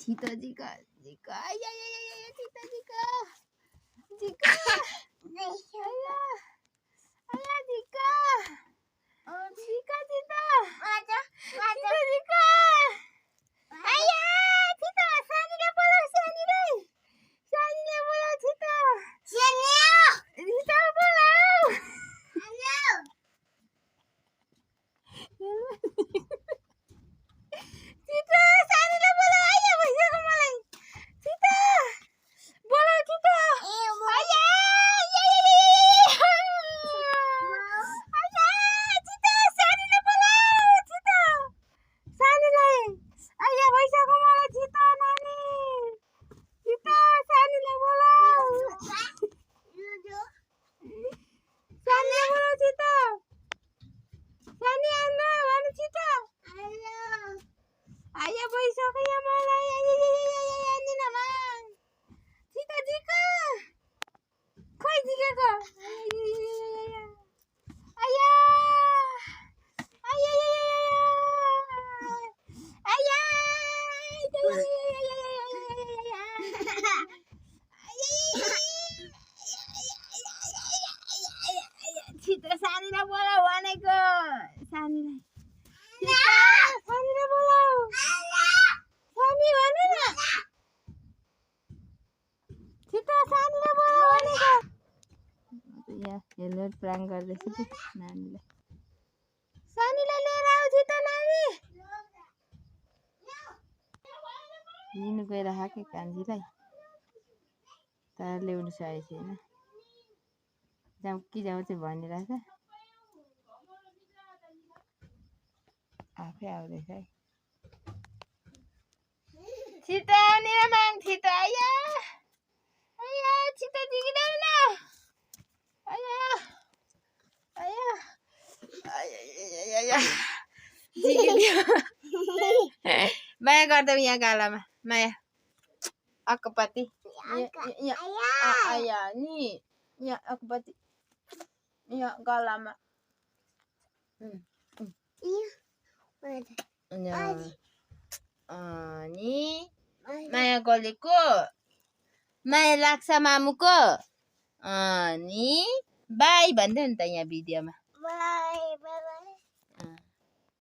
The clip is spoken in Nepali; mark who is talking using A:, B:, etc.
A: छिटो जिका जिका आया छिटो जिका जिका आया आया जिका जिका जिका छिटो जिका आया छिटो सानीले बोलाऊ सानीले बोलाऊ छिटो छिटो बोलाऊ छिटो सानीले बोलाऊ आया भइसक्यो मलाई छिटो बोलाऊ छिटो आया छिटो सानीले बोलाऊ छिटो सानीलाई आया भइसक्यो मलाई छिटो नानी छिटो सानीले बोलाऊ सानीले बोलाऊ छिटो सानी आमा भन छिटो आया भइसक्यो मलाई आनिनामा छिटो जिका खोइ जिकेको आया आया आया छिटो सानीलाई बोलाऊ भनेको सानीलाई सानीलाई बोलाऊ सानी भन न छिटो सानीलाई बोलाऊ भनेको यहाँ हेलमेट प्राङ गर्दैछु कि नानीलाई सानीलाई लिएर आऊ छिटो नानी लिनु गइरहेको कि कान्छीलाई तर ल्याउनु सकेको छैन जाउँ कि जाउँ चाहिँ भनिरहेछ आफै आउँदैछ है छिटो आउने र माग छिटो आया आया छिटो जिकिदेऊ न आया आया आया जिकिदेऊ माया गर्देऊ यहाँ गालामा माया अक्कपति आया नि यहाँ अक्कपति यहाँ गालामा अनि माया गलेको माया लाग्छ मामुको अनि बाई भन्दै नि त यहाँ भिडियोमा